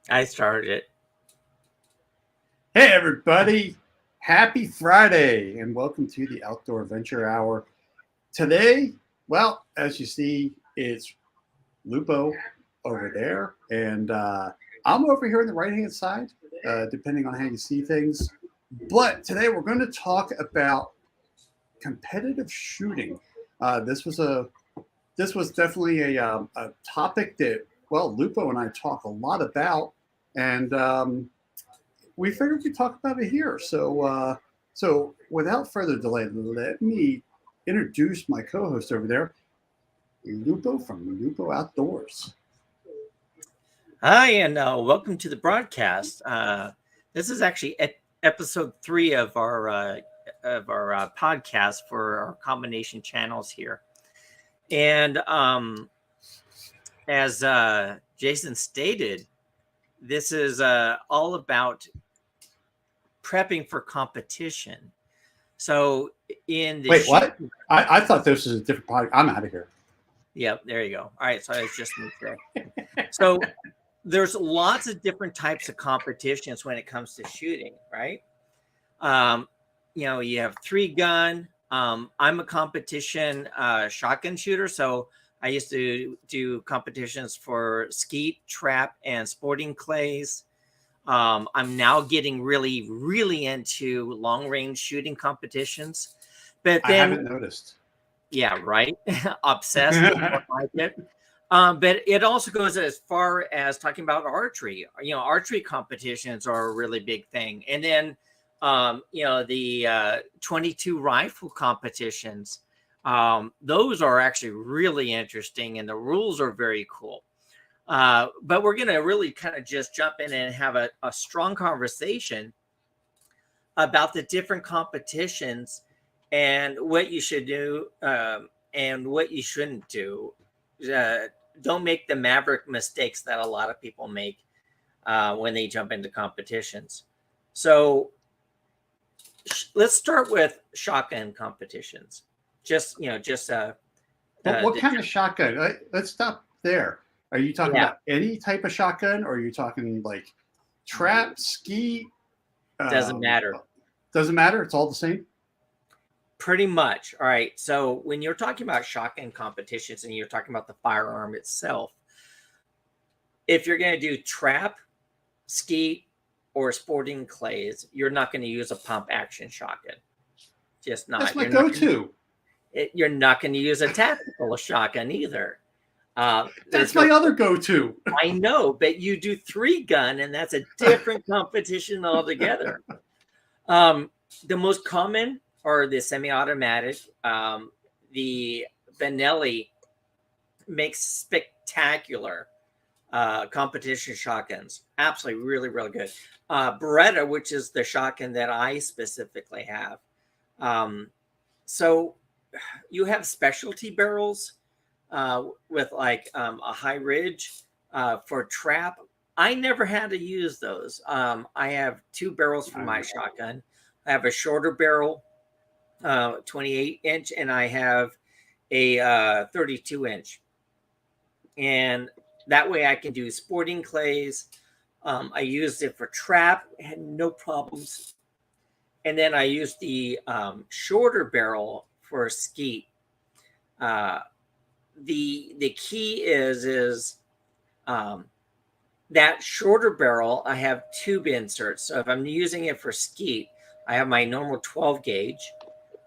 I started it. Hey, everybody. Happy Friday and welcome to the Outdoor Adventure Hour. Today, well, as you see, it's Lupo over there, and I'm over here on the right hand side, depending on how you see things. But today we're going to talk about competitive shooting. This was definitely a topic that Lupo and I talk a lot about, and we figured we'd talk about it here. So without further delay, let me introduce my co-host over there, Lupo from Lupo Outdoors. Hi, and welcome to the broadcast. This is actually episode 3 of our podcast for our combination channels here. And as Jason stated, this is all about prepping for competition. So in the what? I thought this was a different podcast. I'm out of here. Yep, there you go. All right, so I was just moved there. So there's lots of different types of competitions when it comes to shooting, right? You have 3-gun. I'm a competition shotgun shooter, so I used to do competitions for skeet, trap, and sporting clays. I'm now getting really, really into long-range shooting competitions. But then, I haven't noticed. Yeah, right. Obsessed. Like it. But it also goes as far as talking about archery. Archery competitions are a really big thing. And then, the 22 rifle competitions, those are actually really interesting and the rules are very cool. But we're going to really kind of just jump in and have a strong conversation about the different competitions and what you should do and what you shouldn't do. Don't make the maverick mistakes that a lot of people make when they jump into competitions. So let's start with shotgun competitions. But what kind of shotgun? Let's stop there. Are you talking about any type of shotgun, or are you talking like trap, ski? Doesn't matter. Doesn't matter. It's all the same. Pretty much. All right. So when you're talking about shotgun competitions and you're talking about the firearm itself, if you're going to do trap, skeet, or sporting clays, you're not going to use a pump action shotgun. Just not. That's my go-to. You're not going to use a tactical shotgun either. That's my other go-to. I know, but you do 3-gun, and that's a different competition altogether. The most common are the semi-automatic. The Benelli makes spectacular competition shotguns. Absolutely, really, really good. Beretta, which is the shotgun that I specifically have. So you have specialty barrels with like a high ridge for trap. I never had to use those. I have 2 barrels for my shotgun. I have a shorter barrel, 28-inch, and I have a 32-inch. And that way I can do sporting clays. I used it for trap, had no problems. And then I used the shorter barrel for skeet. The key is that shorter barrel, I have tube inserts. So if I'm using it for skeet, I have my normal 12 gauge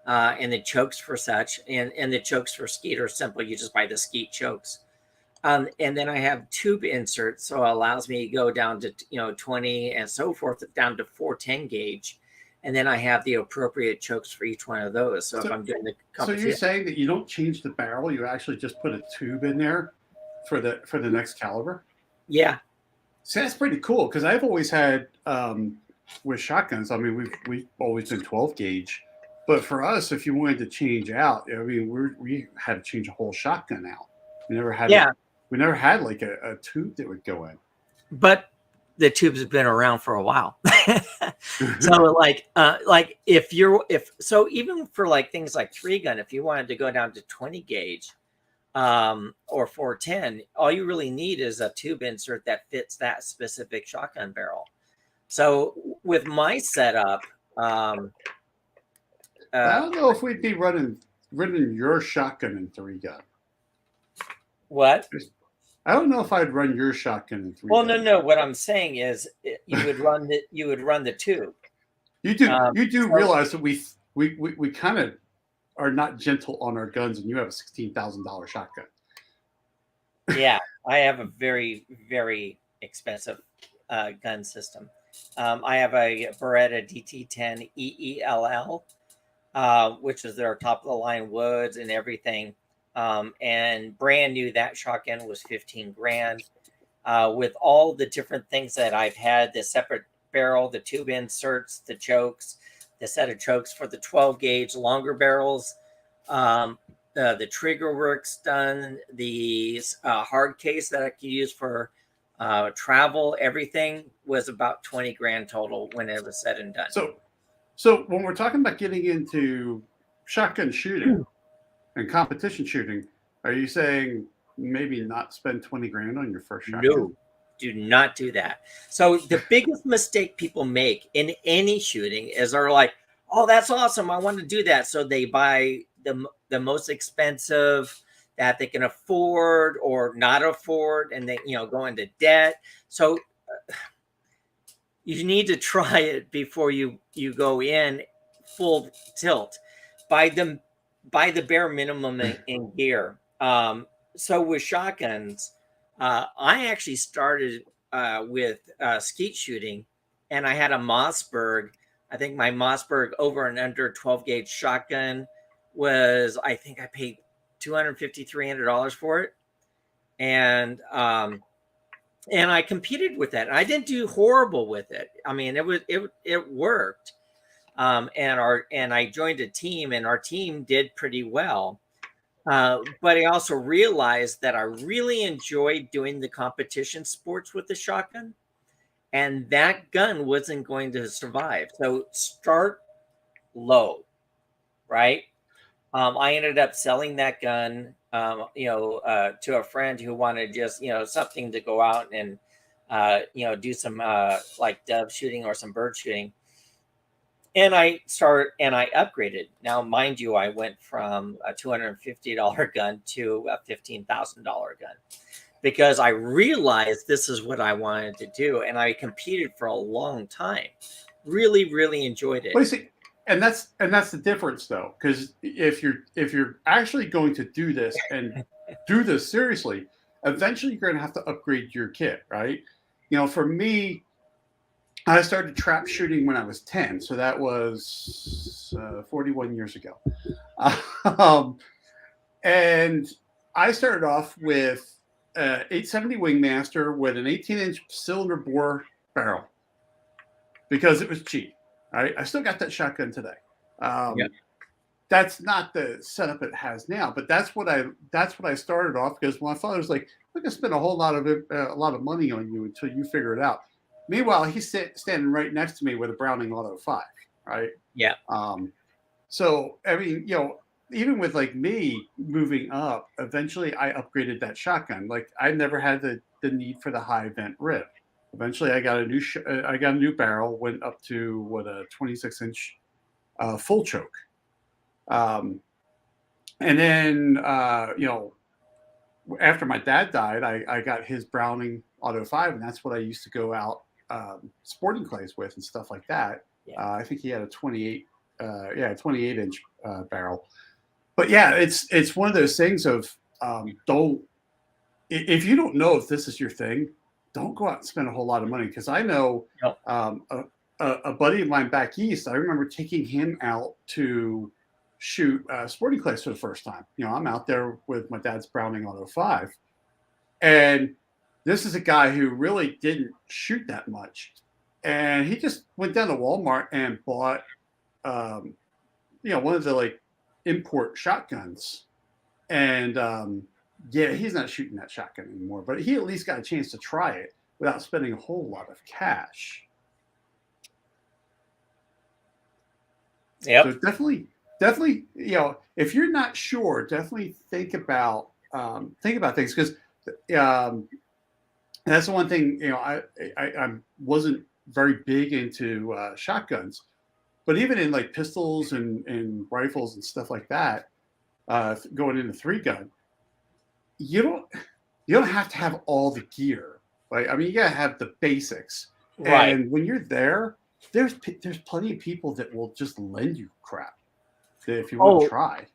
and the chokes for such. And the chokes for skeet are simple. You just buy the skeet chokes. And then I have tube inserts. So it allows me to go down to 20 and so forth, down to 410 gauge. And then I have the appropriate chokes for each one of those. So if I'm doing the competition. So you're saying that you don't change the barrel, you actually just put a tube in there for the next caliber? Yeah. See, that's pretty cool, because I've always had with shotguns, I mean, we've always been 12 gauge, but for us, if you wanted to change out, I mean, we had to change a whole shotgun out. We never had like a tube that would go in. But the tubes have been around for a while. So even for like things like 3-gun, if you wanted to go down to 20 gauge, or 410, all you really need is a tube insert that fits that specific shotgun barrel. So with my setup, I don't know if we'd be running your shotgun in 3-gun. what? I don't know if I'd run your shotgun in 3 Well, gun. no. What I'm saying is, you would run the tube. You do So, realize that we kind of are not gentle on our guns, and you have a $16,000 shotgun. yeah, I have a very, very expensive gun system. I have a Beretta DT10 EELL, which is their top of the line woods and everything. And brand new, that shotgun was 15 grand. With all the different things that I've had, the separate barrel, the tube inserts, the chokes, the set of chokes for the 12 gauge longer barrels, the trigger work's done, the hard case that I could use for travel, everything was about 20 grand total when it was said and done. So when we're talking about getting into shotgun shooting and competition shooting, are you saying maybe not spend 20 grand on your first shotgun? No, do not do that. So the biggest mistake people make in any shooting is they're like, oh, that's awesome, I want to do that. So they buy the most expensive that they can afford or not afford, and they go into debt. So you need to try it before you go in full tilt. Buy the bare minimum in gear. So with shotguns, I actually started with skeet shooting, and I had a Mossberg. I think my Mossberg over and under 12 gauge shotgun was, I think I paid $250, $300 for it. And I competed with that. I didn't do horrible with it. I mean, it worked. And I joined a team, and our team did pretty well. But I also realized that I really enjoyed doing the competition sports with the shotgun, and that gun wasn't going to survive. So start low, right? I ended up selling that gun, to a friend who wanted just, something to go out and, do some like dove shooting or some bird shooting. And I upgraded. Now, mind you, I went from a $250 gun to a $15,000 gun because I realized this is what I wanted to do. And I competed for a long time. Really, really enjoyed it. Well, you see, and that's the difference, though, because if you're actually going to do this and do this seriously, eventually you're going to have to upgrade your kit, right? For me, I started trap shooting when I was 10, so that was 41 years ago. And I started off with 870 Wingmaster with an 18-inch cylinder bore barrel because it was cheap. Right? I still got that shotgun today. That's not the setup it has now, but that's what I started off, because my father was like, "We're gonna spend a lot of money on you until you figure it out." Meanwhile, he's standing right next to me with a Browning Auto 5, right? Yeah. So I mean, even with like me moving up, eventually I upgraded that shotgun. Like I never had the need for the high vent rib. Eventually, I got a new barrel. Went up to a 26-inch full choke, and then after my dad died, I got his Browning Auto 5, and that's what I used to go out sporting clays with and stuff like that. Yeah. I think he had a 28-inch barrel. But yeah, it's one of those things of if you don't know if this is your thing, don't go out and spend a whole lot of money, because I know a buddy of mine back east, I remember taking him out to shoot sporting clays for the first time. I'm out there with my dad's Browning Auto 5, and this is a guy who really didn't shoot that much, and he just went down to Walmart and bought one of the like import shotguns, and he's not shooting that shotgun anymore, but he at least got a chance to try it without spending a whole lot of cash. Yep. So definitely, if you're not sure, definitely think about think about things, because that's the one thing, I wasn't very big into shotguns, but even in like pistols and rifles and stuff like that, going into 3-gun, you don't have to have all the gear. Right? I mean, you gotta have the basics. Right. And when you're there, there's plenty of people that will just lend you crap if you want to try.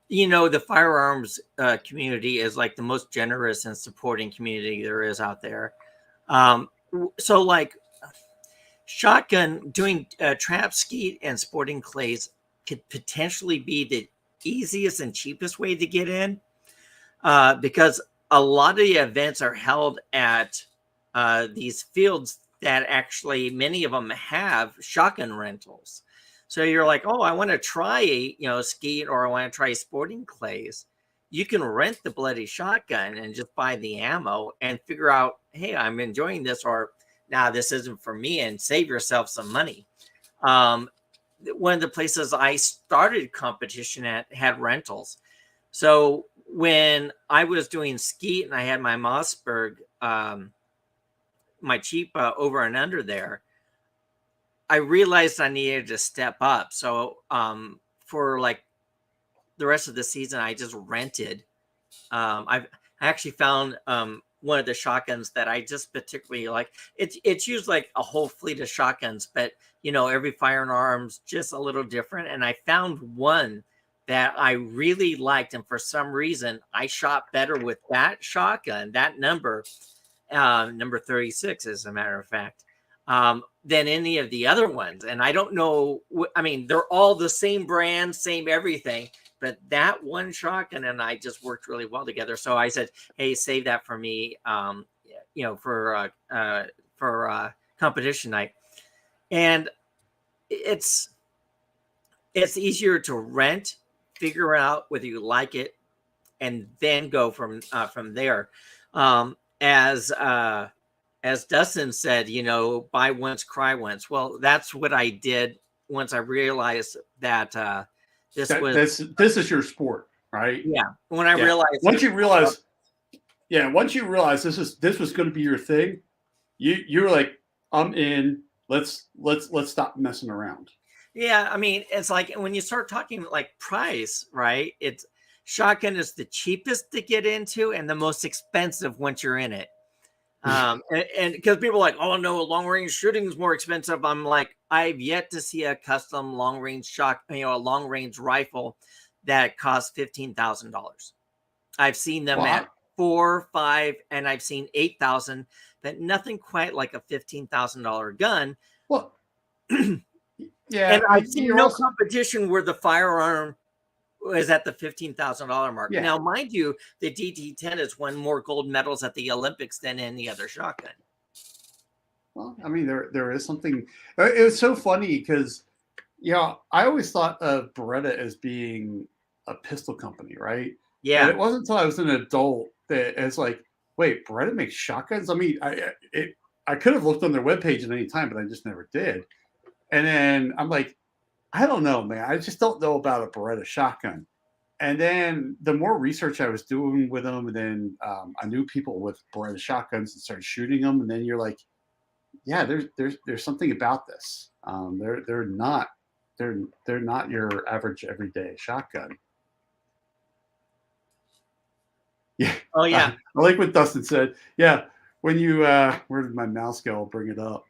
The firearms community is like the most generous and supporting community there is out there. So like shotgun, doing trap, skeet, and sporting clays could potentially be the easiest and cheapest way to get in, because a lot of the events are held at these fields that actually, many of them have shotgun rentals. So you're like, oh, I want to try, skeet, or I want to try sporting clays. You can rent the bloody shotgun and just buy the ammo and figure out, hey, I'm enjoying this, or nah, this isn't for me, and save yourself some money. One of the places I started competition at had rentals. So when I was doing skeet and I had my Mossberg, my cheap over and under there, I realized I needed to step up. So for like the rest of the season, I just rented. I actually found one of the shotguns that I just particularly like. It's used like a whole fleet of shotguns, but every firearm's just a little different. And I found one that I really liked, and for some reason, I shot better with that shotgun, that number 36, as a matter of fact, than any of the other ones. And I don't know. I mean, they're all the same brand, same everything. But that one shotgun and I just worked really well together. So I said, "Hey, save that for me, for competition night." And it's easier to rent, figure out whether you like it, and then go from there. As Dustin said, buy once, cry once. Well, that's what I did once I realized that. This is your sport, right? Yeah. When I realized, once you realize this was going to be your thing, you were like, I'm in. Let's stop messing around. Yeah, I mean, it's like when you start talking like price, right? It's shotgun is the cheapest to get into and the most expensive once you're in it. And because people are like, oh no, long range shooting is more expensive. I'm like, I've yet to see a custom long range a long range rifle that costs $15,000. I've seen them at 4, 5, and I've seen 8,000, but nothing quite like a $15,000 gun. Well, yeah, and I've seen no competition where the firearm is at the $15,000 mark. Yeah. Now, mind you, the DT-10 has won more gold medals at the Olympics than any other shotgun. Well, I mean, there is something. It was so funny because, I always thought of Beretta as being a pistol company, right? Yeah. And it wasn't until I was an adult that it's like, wait, Beretta makes shotguns? I mean, I could have looked on their webpage at any time, but I just never did. And then I'm like, I don't know, man. I just don't know about a Beretta shotgun. And then the more research I was doing with them, and then I knew people with Beretta shotguns and started shooting them. And then you're like, yeah, there's something about this. They're not your average everyday shotgun. Yeah. Oh yeah. I like what Dustin said. Yeah. When you where did my mouse go? I'll bring it up.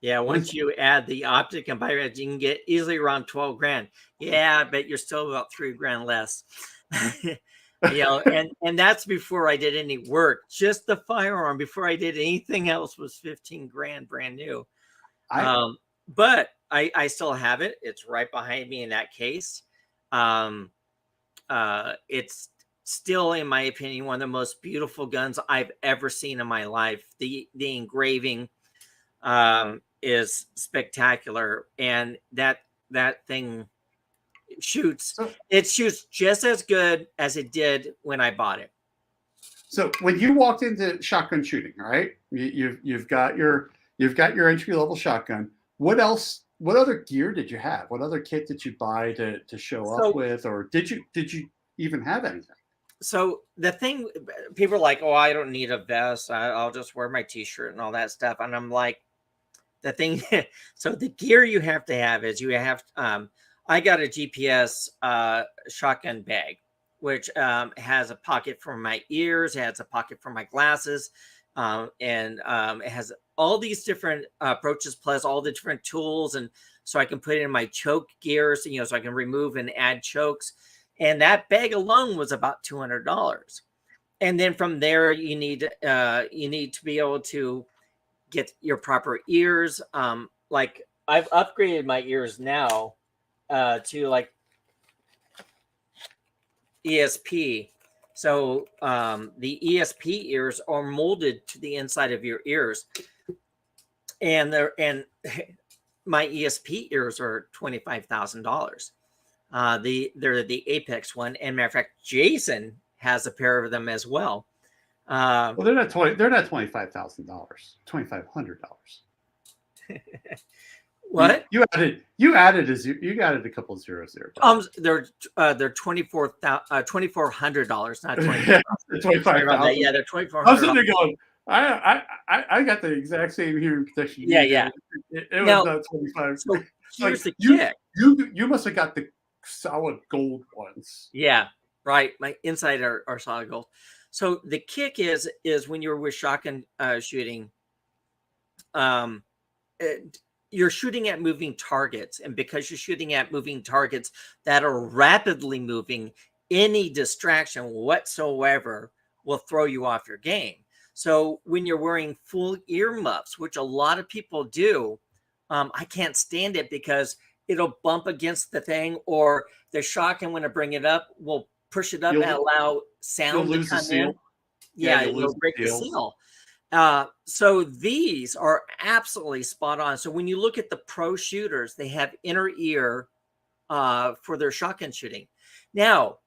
Yeah, once you add the optic and biored, you can get easily around 12 grand. Yeah, but you're still about 3 grand less. And that's before I did any work. Just the firearm before I did anything else was 15 grand brand new. But I still have it. It's right behind me in that case. It's still, in my opinion, one of the most beautiful guns I've ever seen in my life. The engraving is spectacular, and that thing shoots just as good as it did when I bought it. So when you walked into shotgun shooting, right? You've got your entry level shotgun. What else? What other gear did you have? What other kit did you buy to show up with, or did you even have anything? So the thing, people are like, oh, I don't need a vest. I'll just wear my t-shirt and all that stuff. And I'm like, the thing, so the gear you have to have is you have, I got a GPS shotgun bag, which has a pocket for my ears, has a pocket for my glasses, and it has all these different approaches plus all the different tools. And so I can put in my choke gears, so I can remove and add chokes. And that bag alone was about $200. And then from there, you need to be able to get your proper ears. Like I've upgraded my ears now to like ESP. So the ESP ears are molded to the inside of your ears, and my ESP ears are $25,000. They're the Apex one, and matter of fact, Jason has a pair of them as well. Well, they're not $25,000. $2,500. What? You added a couple of zeros there. They're $2,400, not $25,000. Yeah, they're $2,400. I was sitting there going, I got the exact same hearing protection. Yeah. It was not 25. So here's the kick. kick. You must have got the solid gold ones. Yeah, right. My inside are solid gold. So the kick is when you're with shotgun shooting, you're shooting at moving targets, and because you're shooting at moving targets that are rapidly moving, any distraction whatsoever will throw you off your game. So when you're wearing full earmuffs, which a lot of people do, I can't stand it because it'll bump against the thing, or the shotgun, when I bring it up, will push it up and allow sound to come in. Yeah, you'll break the seal. So these are absolutely spot on. So when you look at the pro shooters, they have inner ear for their shotgun shooting. Now,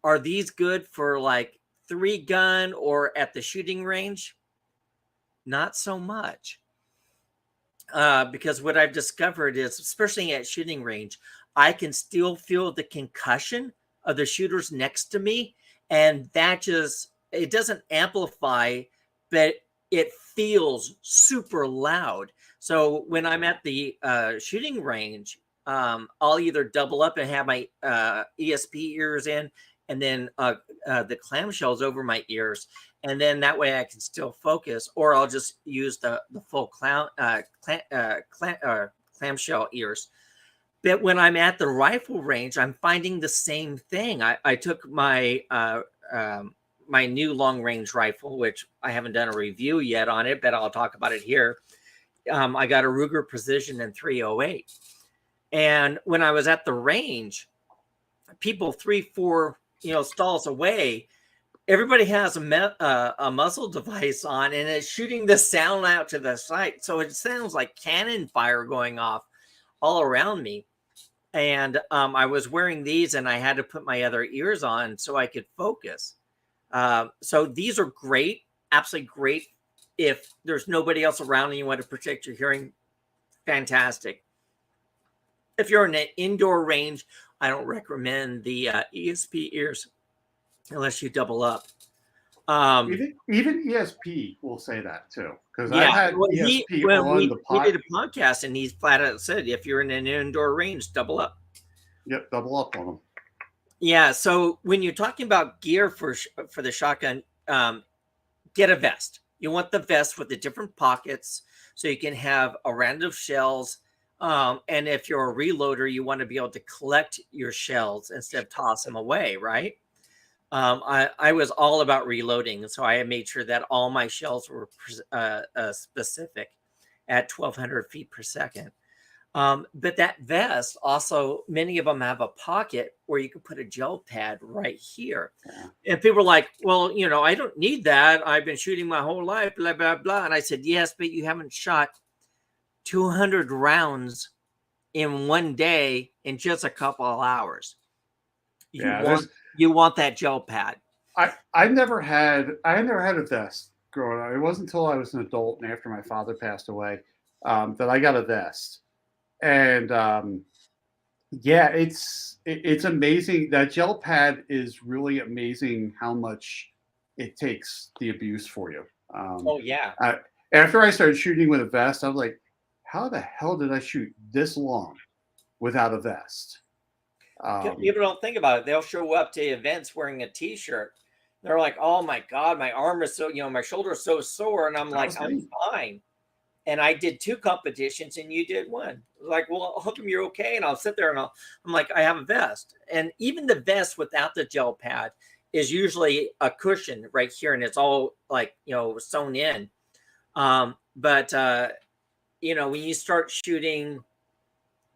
are these good for like 3-gun or at the shooting range? Not so much. Because what I've discovered is, especially at shooting range, I can still feel the concussion of the shooters next to me. And that it doesn't amplify, but it feels super loud. So when I'm at the shooting range, I'll either double up and have my ESP ears in, and then the clamshells over my ears. And then that way I can still focus, or I'll just use the full clamshell ears. But when I'm at the rifle range, I'm finding the same thing. I took my my new long range rifle, which I haven't done a review yet on it, but I'll talk about it here. I got a Ruger Precision in 308. And when I was at the range, people 3-4 stalls away, everybody has a muzzle device on, and it's shooting the sound out to the sight. So it sounds like cannon fire going off all around me. And I was wearing these, and I had to put my other ears on so I could focus. So these are great, absolutely great. If there's nobody else around and you want to protect your hearing, fantastic. If you're in an indoor range, I don't recommend the ESP ears unless you double up. Even ESP will say that too, because I had ESP on the podcast. We did a podcast, and he's flat out said, if you're in an indoor range, double up. Yep, double up on them. Yeah. So when you're talking about gear for the shotgun, get a vest. You want the vest with the different pockets so you can have a round of shells. And if you're a reloader, you want to be able to collect your shells instead of toss them away, right? I was all about reloading, so I made sure that all my shells were specific at 1,200 feet per second. But that vest also, many of them have a pocket where you can put a gel pad right here. Yeah. And people are like, well, I don't need that. I've been shooting my whole life, blah, blah, blah. And I said, yes, but you haven't shot 200 rounds in one day in just a couple of hours. You want that gel pad. I never had a vest growing up. It wasn't until I was an adult and after my father passed away that I got a vest. And Yeah, it's amazing. That gel pad is really amazing how much it takes the abuse for you. Oh yeah. I, After I started shooting with a vest, I was like, how the hell did I shoot this long without a vest? Um, People don't think about it. They'll show up to events wearing a t-shirt. They're like, "Oh my God, my arm is so, my shoulder is so sore." And I'm that like, was "I'm me. fine." And I did 2 competitions and you did 1. Like, well, how come you're okay? And I'll sit there and I'm like, I have a vest. And even the vest without the gel pad is usually a cushion right here and it's all like, sewn in. But when you start shooting,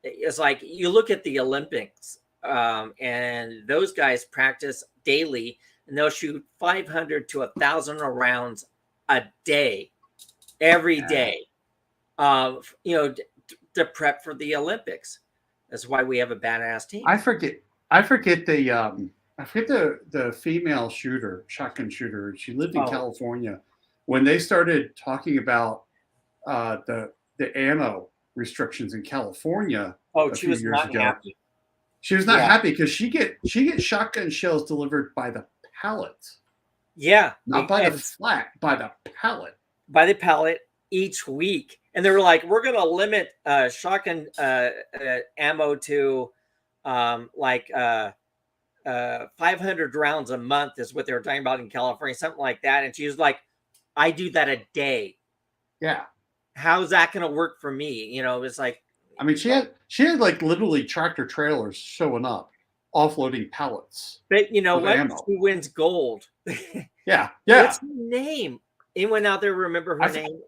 it's like you look at the Olympics, and those guys practice daily and they'll shoot 500 to 1,000 rounds a day, every Yeah. day, to prep for the Olympics. That's why we have a badass team. I forget. I forget the the female shooter, shotgun shooter. She lived in Oh, California when they started talking about the ammo restrictions in California oh, a she few was years not ago. happy. She was not Yeah, happy because she gets shotgun shells delivered by the pallet, yeah, not by the and flat, by the pallet. by the pallet each week. And they were like, "We're going to limit shotgun ammo to like 500 rounds a month," is what they were talking about in California, something like that. And she was like, "I do that a day. Yeah, How's that going to work for me?" It was like, I mean she had like literally tractor trailers showing up, offloading pallets but you know of what? ammo. She wins gold. Yeah, What's yeah. her name? Anyone out there remember her I name?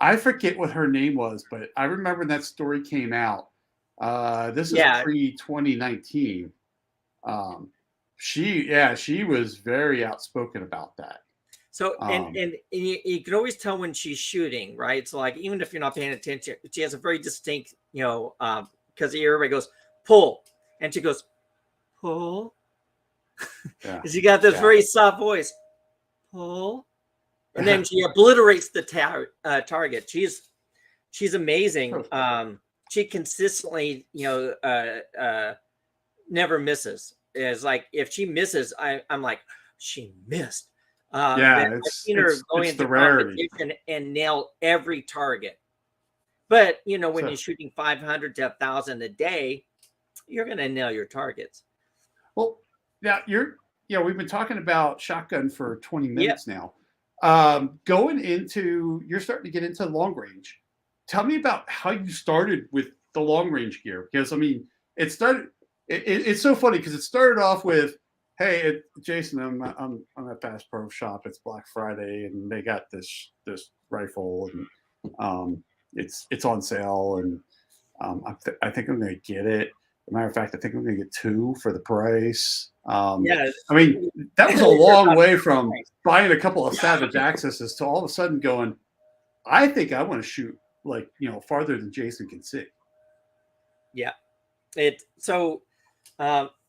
I forget what her name was, but I remember when that story came out. This is Yeah. pre 2019. Um, she was very outspoken about that. So Um, and you can always tell when she's shooting, right? So like even if you're not paying attention, she has a very distinct, because everybody goes pull, and she goes pull, yeah, and she got this yeah. very soft voice, pull, and then she obliterates the target. She's amazing. She consistently, never misses. It's like if she misses, I'm like, she missed. But Yeah, I've seen her go it's into the rarity. competition and nail every target. But when So you're shooting 500 to 1,000 a day, you're gonna nail your targets. well, yeah, we've been talking about shotgun for 20 Yep. minutes now. Going into you're starting to get into long range. Tell me about how you started with the long range gear because I mean it started. It's so funny because it started off with, "Hey, Jason, I'm at Bass Pro Shop. It's Black Friday, and they got this rifle, and it's on sale, and I think I'm going to get it. As a matter of fact, I think I'm going to get 2 for the price." Yeah. I mean, that was a They're long about way the from price. buying a couple of Savage Accesses to all of a sudden going, I think I want to shoot like farther than Jason can see. Yeah.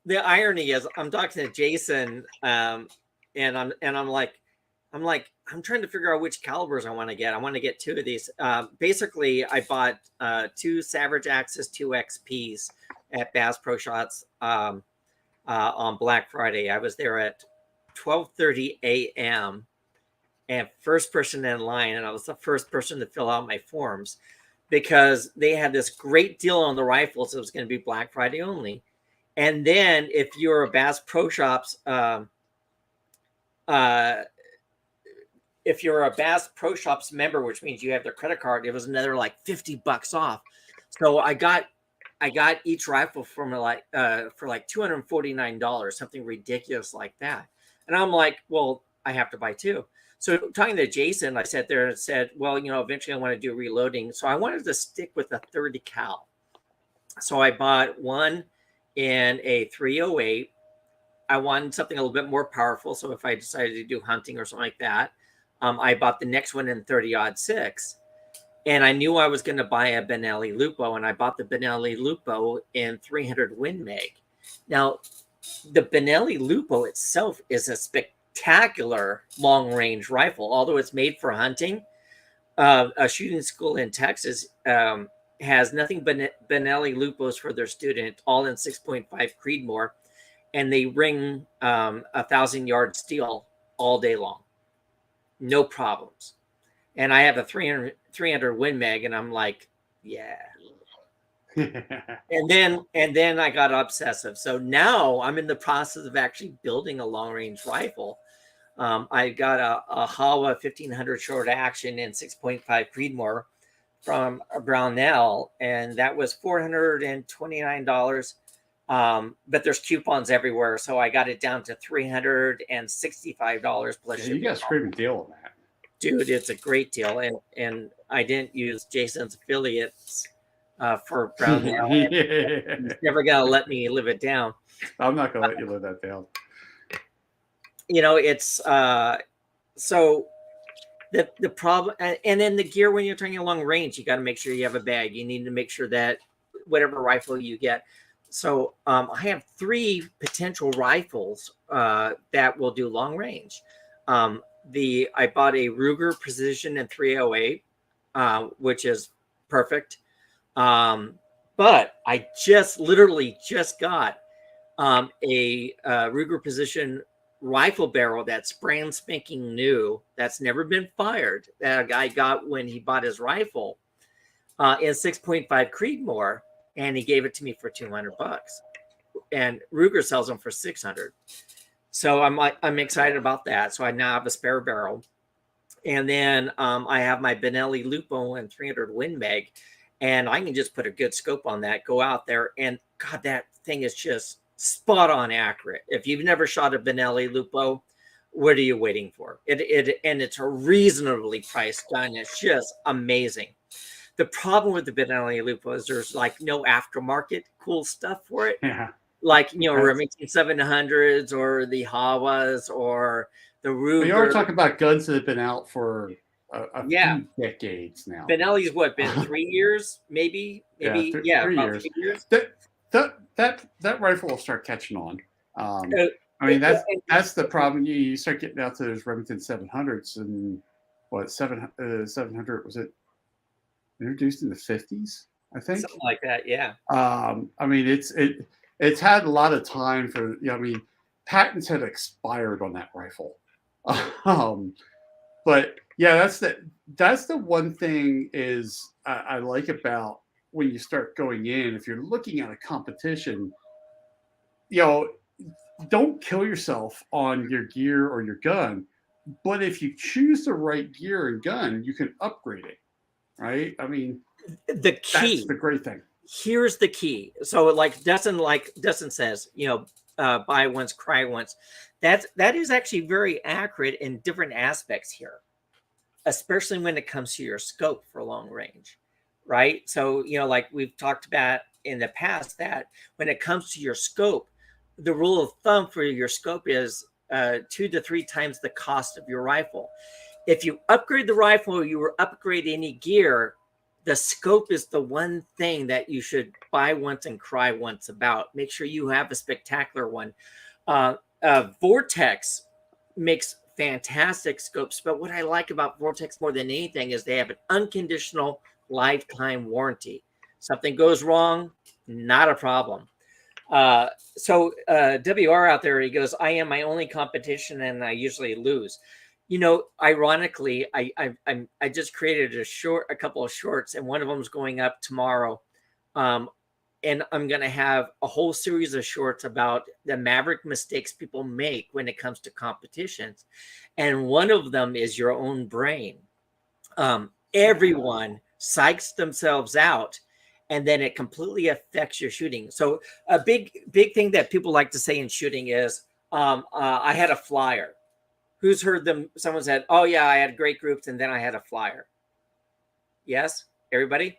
The irony is I'm talking to Jason, and I'm trying to figure out which calibers I want to get. I want to get 2 of these. Basically, I bought 2 Savage Axis 2XPs at Bass Pro Shots on Black Friday. I was there at 12:30 a.m. and first person in line, and I was the first person to fill out my forms because they had this great deal on the rifles. It was going to be Black Friday only. And then if you're a Bass Pro Shops, if you're a Bass Pro Shops member, which means you have their credit card, it was another like $50 off. So I got each rifle from for like $249, something ridiculous like that. And I'm like, well, I have to buy 2. So talking to Jason, I sat there and said, well, eventually I want to do reloading. So I wanted to stick with a 30 cal. So I bought one in a 308. I wanted something a little bit more powerful. So if I decided to do hunting or something like that, I bought the next one in 30-06. And I knew I was going to buy a Benelli Lupo, and I bought the Benelli Lupo in 300 Win Mag. Now, the Benelli Lupo itself is a spectacular long-range rifle, although it's made for hunting. A shooting school in Texas has nothing but Benelli Lupos for their student, all in 6.5 Creedmoor, and they ring 1,000-yard steel all day long, no problems. And I have a 300 Win Mag, and I'm like, yeah. and then I got obsessive. So now I'm in the process of actually building a long range rifle. I got a Hawa 1500 short action in 6.5 Creedmoor from Brownell, and that was $429. But there's coupons everywhere, so I got it down to $365 plus shipping. You got a screaming deal on that, dude. It's a great deal, and I didn't use Jason's affiliates for Brownell. He's never gonna let me live it down. I'm not gonna let you live that down. It's so the problem, and then the gear when you're turning a long range, you got to make sure you have a bag. You need to make sure that whatever rifle you get. So I have 3 potential rifles that will do long range. I bought a Ruger Precision in 308, which is perfect. But I literally just got a Ruger Precision rifle barrel that's brand spanking new, that's never been fired, that a guy got when he bought his rifle in 6.5 Creedmoor, and he gave it to me for $200, and Ruger sells them for $600. So I'm excited about that. So I now have a spare barrel, and then I have my Benelli Lupo and 300 Win Mag, and I can just put a good scope on that, go out there, and God, that thing is just spot on accurate. If you've never shot a Benelli Lupo, what are you waiting for? And it's a reasonably priced gun. It's just amazing. The problem with the Benelli Lupo is there's like no aftermarket cool stuff for it. Yeah. Like, Remington 700s or the Hawas or the Ruger. You are talking about guns that have been out for a few decades now. Benelli's been 3 years, maybe, 3 years. 3 years. That rifle will start catching on. I mean, that's the problem. You start getting out to those Remington 700s, and 700 was it introduced in the 50s? I think something like that. Yeah. I mean, it's had a lot of time for. I mean, patents had expired on that rifle. But yeah, that's the one thing is I like about when you start going in. If you're looking at a competition, don't kill yourself on your gear or your gun. But if you choose the right gear and gun, you can upgrade it, right? I mean, the key. That's the great thing. Here's the key. So like Dustin says, buy once, cry once. That is actually very accurate in different aspects here, especially when it comes to your scope for long range, right? So, like we've talked about in the past, that when it comes to your scope, the rule of thumb for your scope is 2 to 3 times the cost of your rifle. If you upgrade the rifle or you upgrade any gear, the scope is the one thing that you should buy once and cry once about. Make sure you have a spectacular one. Vortex makes fantastic scopes, but what I like about Vortex more than anything is they have an unconditional lifetime warranty. Something goes wrong, not a problem. So WR out there, he goes, I am my only competition and I usually lose. Ironically, I just created a couple of shorts, and one of them is going up tomorrow. And I'm going to have a whole series of shorts about the maverick mistakes people make when it comes to competitions. And one of them is your own brain. Everyone psychs themselves out, and then it completely affects your shooting. So a big thing that people like to say in shooting is, I had a flyer. Who's heard them? Someone said, oh yeah, I had great groups and then I had a flyer. Yes, everybody?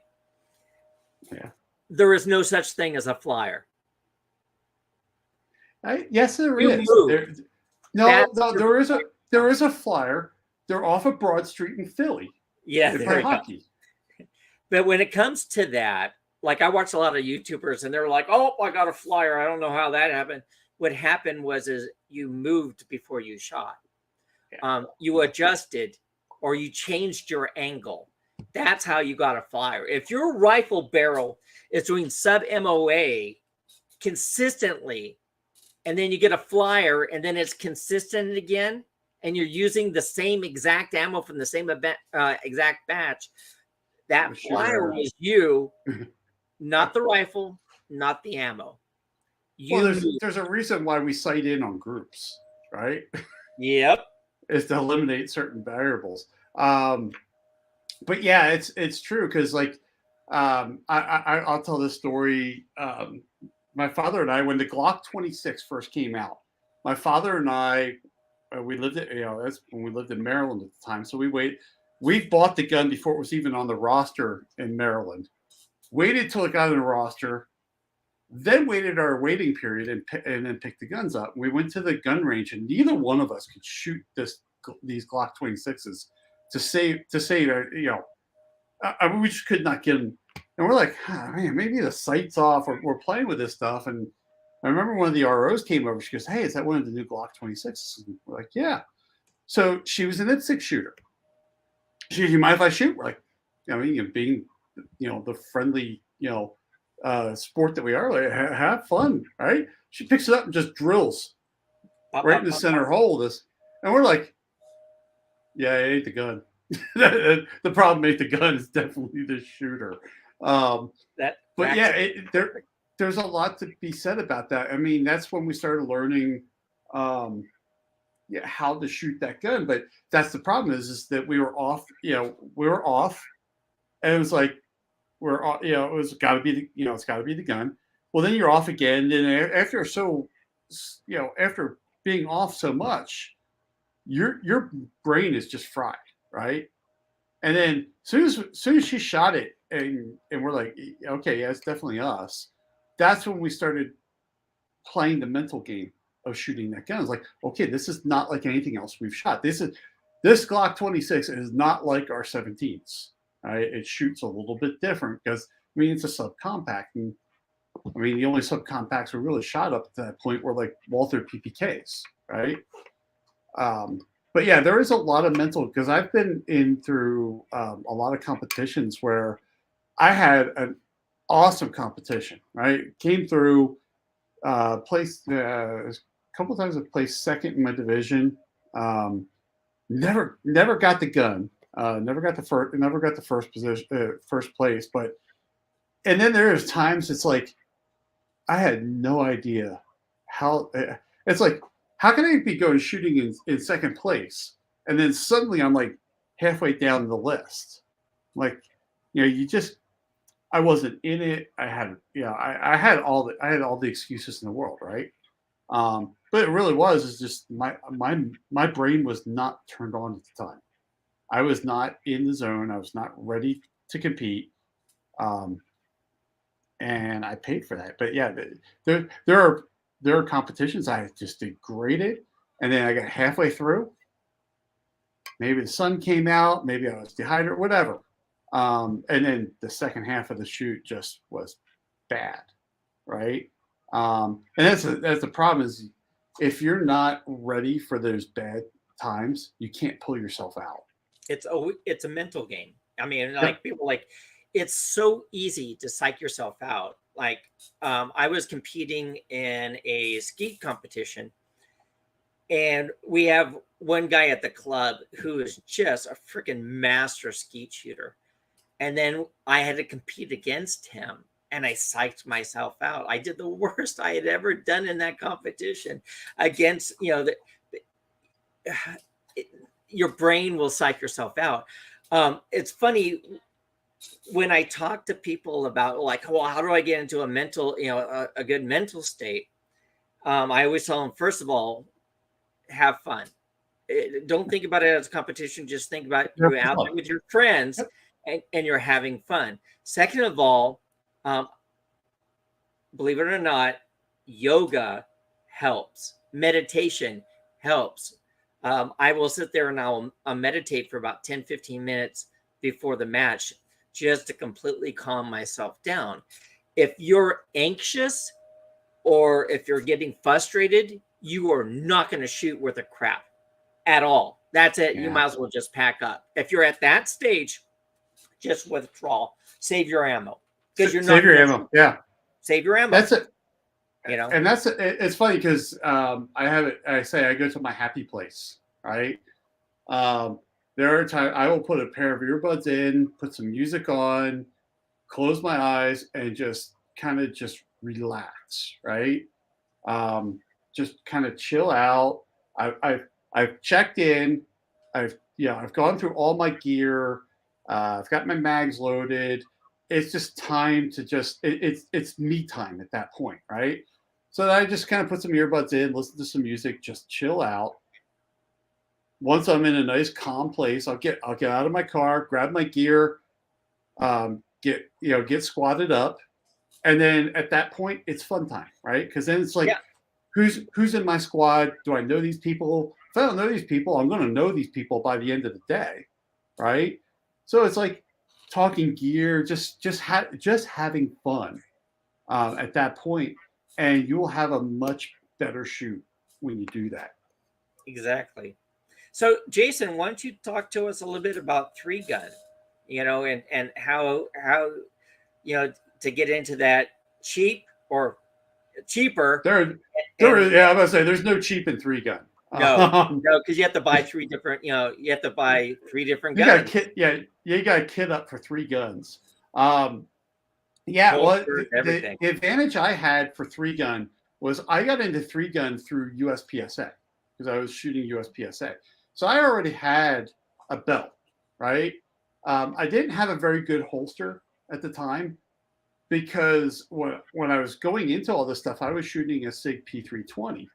Yeah. There is no such thing as a flyer. Yes, there is. There is a flyer. They're off of Broad Street in Philly. Yeah, they play hockey. But when it comes to that, like I watch a lot of YouTubers and they're like, oh, I got a flyer. I don't know how that happened. What happened was you moved before you shot. You adjusted or you changed your angle. That's how you got to fire. If your rifle barrel is doing sub MOA consistently, and then you get a flyer, and then it's consistent again, and you're using the same exact ammo from the same exact batch, that flyer was you, not the rifle, not the ammo. Well, there's a reason why we sight in on groups, right? Yep. Is to eliminate certain variables. But yeah, it's true because like I'll tell this story. My father and I, when the Glock 26 first came out, my father and I, we lived at, that's when we lived in Maryland at the time. So we bought the gun before it was even on the roster in Maryland. Waited till it got on the roster, then waited our waiting period and then picked the guns up. We went to the gun range, and neither one of us could shoot these Glock 26s to save we just could not get them. And we're like, man, maybe the sight's off, or we're playing with this stuff. And I remember one of the ROs came over. She goes, hey, is that one of the new Glock 26s? And we're like, yeah. So she was an M6 shooter. She goes, you mind if I shoot? We're like, being, the friendly, sport that we are, like, have fun, right? She picks it up and just drills right in the center hole. And we're like, yeah, it ain't the gun. The problem ain't the gun, it's definitely the shooter. But yeah, there's a lot to be said about that. I mean, that's when we started learning how to shoot that gun. But that's the problem is that we were off, and it was like, it was got to be it's got to be the gun. Well, then you're off again, and after after being off so much, your brain is just fried, right? And then soon as she shot it, and we're like, okay, yeah, it's definitely us. That's when we started playing the mental game of shooting that gun. It's like, okay, this is not like anything else we've shot. This Glock 26 is not like our 17s. Right? It shoots a little bit different because it's a subcompact, and the only subcompacts we really shot up to that point were like Walther PPKs, right? But yeah, there is a lot of mental, because I've been through a lot of competitions where I had an awesome competition, right? Came through, placed a couple of times. I placed second in my division. Never got the gun. Never got the first position, first place. And then there's times it's like I had no idea how. It's like, how can I be going shooting in second place, and then suddenly I'm like halfway down the list? Like, I wasn't in it. I had, I had all the excuses in the world, right? But it really is just my brain was not turned on at the time. I was not in the zone. I was not ready to compete. And I paid for that. But yeah, there are competitions I just did great at, and then I got halfway through. Maybe the sun came out, maybe I was dehydrated, whatever. And then the second half of the shoot just was bad, right? And that's the problem is, if you're not ready for those bad times, you can't pull yourself out. It's a mental game. People it's so easy to psych yourself out. Like, I was competing in a skeet competition, and we have one guy at the club who is just a freaking master skeet shooter. And then I had to compete against him, and I psyched myself out. I did the worst I had ever done in that competition against, your brain will psych yourself out. It's funny when I talk to people about, like, well, how do I get into a mental, a good mental state? I always tell them, first of all, have fun. Don't think about it as a competition. Just think about you're out there with your friends, and you're having fun. Second of all, believe it or not, yoga helps. Meditation helps. I will sit there and I'll meditate for about 10, 15 minutes before the match, just to completely calm myself down. If you're anxious or if you're getting frustrated, you are not going to shoot worth a crap at all. That's it. Yeah. You might as well just pack up. If you're at that stage, just withdraw. Save your ammo because you're save your ammo. Yeah, save your ammo. That's it. You know, and that's it's funny because I have it. I say I go to my happy place, right? There are times I will put a pair of earbuds in, put some music on, close my eyes, and just kind of just relax, right? Just kind of chill out. I've checked in. I've gone through all my gear. I've got my mags loaded. It's just time to it's me time at that point, right? So I just kind of put some earbuds in, listen to some music, just chill out. Once I'm in a nice calm place, I'll get out of my car, grab my gear, get squatted up, and then at that point it's fun time, right? Because then it's like, who's in my squad? Do I know these people? If I don't know these people, I'm going to know these people by the end of the day, right? So it's like talking gear, just having fun at that point, and you will have a much better shoot when you do that. Exactly. So, Jason, why don't you talk to us a little bit about 3-gun, and how to get into that cheaper. Yeah, I'm gonna say there's no cheap in 3-gun. No, because you have to buy 3 different. You have to buy 3 different guns. You got to kit up for 3 guns. The advantage I had for 3-gun was I got into 3-gun through USPSA because I was shooting USPSA. So I already had a belt, right? I didn't have a very good holster at the time because when I was going into all this stuff, I was shooting a SIG P320.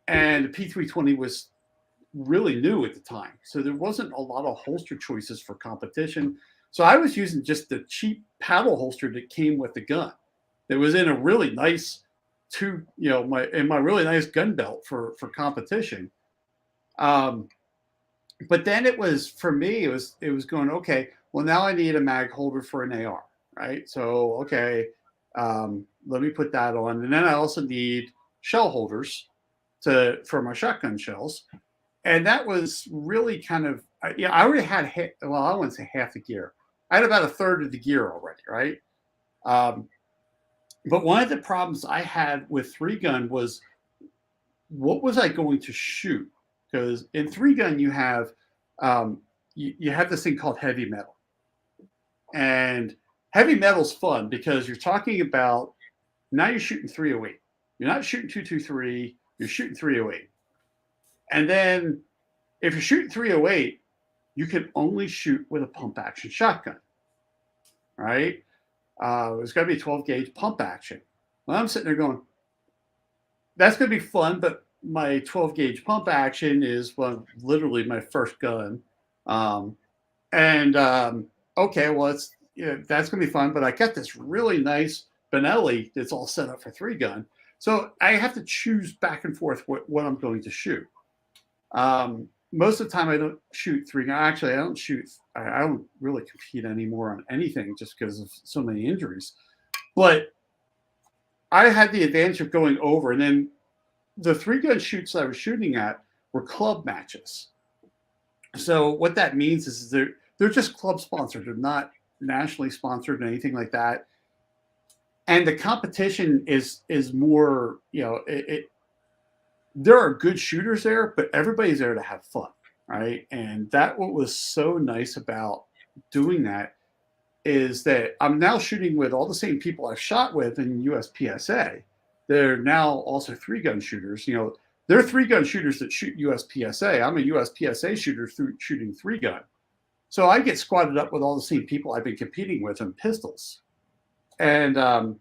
And the P320 was really new at the time. So there wasn't a lot of holster choices for competition. So I was using just the cheap paddle holster that came with the gun. That was in a really nice my really nice gun belt for competition. But then it was, for me, it was going, okay, well, now I need a mag holder for an AR, right? So, okay, let me put that on. And then I also need shell holders for my shotgun shells. And that was really kind of, I already had, I wouldn't say half the gear. I had about a third of the gear already, right? But one of the problems I had with 3-gun was, what was I going to shoot? Because in 3-gun you have you have this thing called heavy metal, and heavy metal's fun because you're talking about, now you're shooting 308. You're not shooting 223. You're shooting 308, and then if you're shooting 308, you can only shoot with a pump action shotgun, right? It's got to be a 12 gauge pump action. Well, I'm sitting there going, that's going to be fun, but my 12 gauge pump action is literally my first gun. Okay, well, that's going to be fun, but I got this really nice Benelli that's all set up for 3-gun. So I have to choose back and forth what I'm going to shoot. Most of the time I don't shoot 3-gun. Actually, I don't really compete anymore on anything just because of so many injuries. But I had the advantage of going over, and then the 3-gun shoots that I was shooting at were club matches. So what that means is they're just club sponsored. They're not nationally sponsored or anything like that. And the competition is more, there are good shooters there, but everybody's there to have fun, right? And what was so nice about doing that is that I'm now shooting with all the same people I've shot with in USPSA. They're now also 3-gun shooters. They're 3-gun shooters that shoot USPSA. I'm a USPSA shooter shooting 3-gun. So I get squatted up with all the same people I've been competing with in pistols. And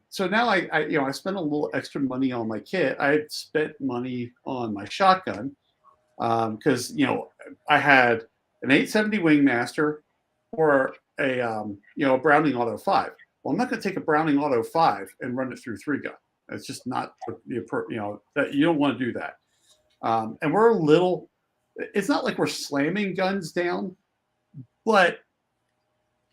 so now I spent a little extra money on my kit. I had spent money on my shotgun because I had an 870 Wingmaster or a Browning Auto 5. Well, I'm not going to take a Browning Auto 5 and run it through 3-gun. It's just not that you don't want to do that. And we're it's not like we're slamming guns down, but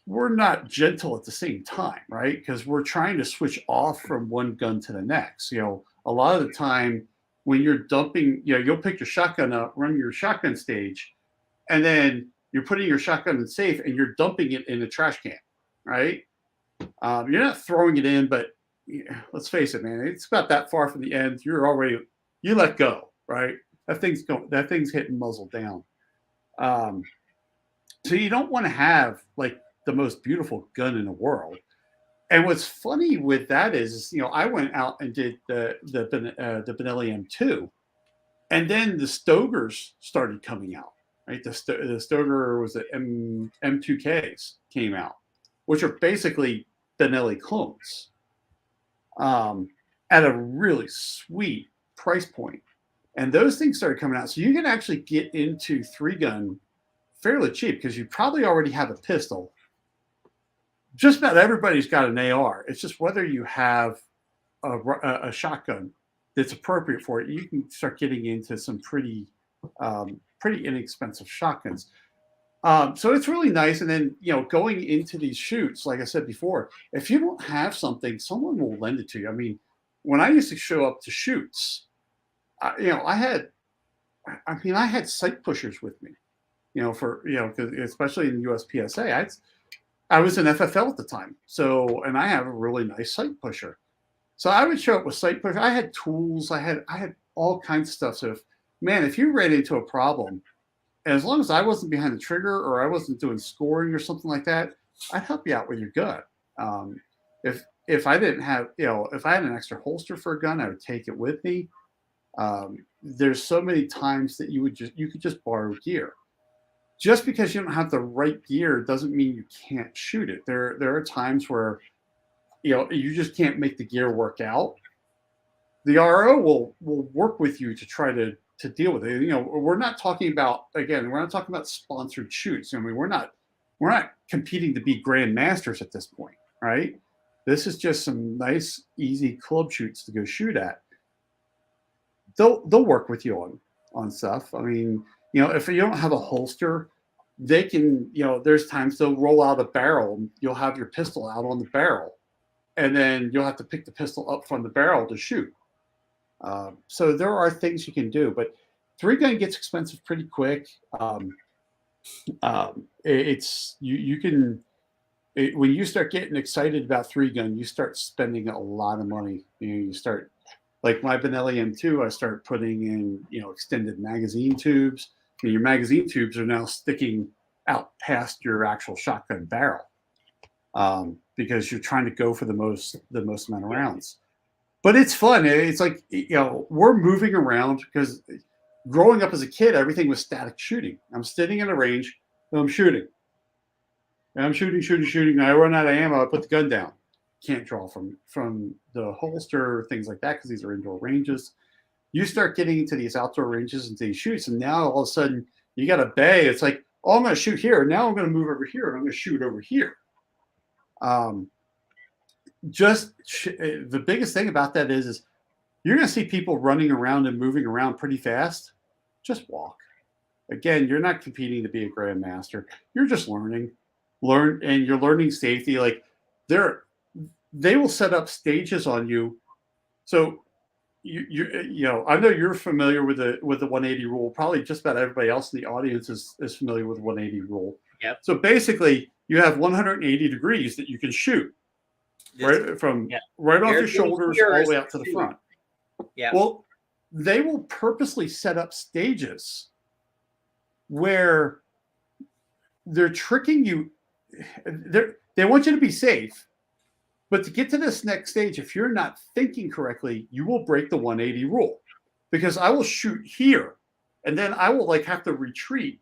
we're not gentle at the same time, right? Because we're trying to switch off from one gun to the next. A lot of the time when you're dumping, you'll pick your shotgun up, run your shotgun stage, and then you're putting your shotgun in safe and you're dumping it in a trash can, right? You're not throwing it in, but let's face it, man, it's about that far from the end. You let go, right? That thing's hitting muzzle down. So you don't want to have like the most beautiful gun in the world. And what's funny with that is, I went out and did the Benelli M2, and then the Stogers started coming out, right? The Stoger was the M2Ks came out, which are basically Benelli clones, at a really sweet price point. And those things started coming out. So you can actually get into 3-gun fairly cheap because you probably already have a pistol. Just about everybody's got an AR. It's just whether you have a shotgun that's appropriate for it. You can start getting into some pretty inexpensive shotguns. So it's really nice. And then, going into these shoots, like I said before, if you don't have something, someone will lend it to you. I mean, when I used to show up to shoots, I had sight pushers with me, especially in USPSA. I was in FFL at the time. So, and I have a really nice sight pusher. So I would show up with sight pusher. I had tools. I had all kinds of stuff. So if you ran into a problem, as long as I wasn't behind the trigger or I wasn't doing scoring or something like that, I'd help you out with your gun. If I didn't have, if I had an extra holster for a gun, I would take it with me. There's so many times that you could just borrow gear. Just because you don't have the right gear doesn't mean you can't shoot it. There are times where, you just can't make the gear work out. The RO will work with you to try to deal with it. We're not talking about sponsored shoots. I mean, we're not competing to be grandmasters at this point, right? This is just some nice, easy club shoots to go shoot at. They'll work with you on stuff. I mean, if you don't have a holster, they can, there's times they'll roll out a barrel and you'll have your pistol out on the barrel, and then you'll have to pick the pistol up from the barrel to shoot. So there are things you can do, but 3-gun gets expensive pretty quick. When you start getting excited about 3-gun, you start spending a lot of money. You start, like my Benelli M2, I start putting in, extended magazine tubes. And your magazine tubes are now sticking out past your actual shotgun barrel, because you're trying to go for the most amount of rounds. But it's fun. It's like, we're moving around because growing up as a kid, everything was static shooting. I'm sitting in a range and I'm shooting. And I'm shooting. I run out of ammo. I put the gun down. Can't draw from the holster, things like that, because these are indoor ranges. You start getting into these outdoor ranges and these shoots, and now all of a sudden you got a bay. It's like, I'm going to shoot here. Now I'm going to move over here, and I'm going to shoot over here. The biggest thing about that is you're going to see people running around and moving around pretty fast. Just walk. Again, you're not competing to be a grandmaster. You're just learning, and you're learning safety. Like they will set up stages on you. So I know you're familiar with the 180 rule. Probably just about everybody else in the audience is familiar with the 180 rule. Yep. So basically, you have 180 degrees that you can shoot, right off your shoulders all the way out to the front. Yeah. Well, they will purposely set up stages where they're tricking you. They want you to be safe. But to get to this next stage, if you're not thinking correctly, you will break the 180 rule, because I will shoot here and then I will have to retreat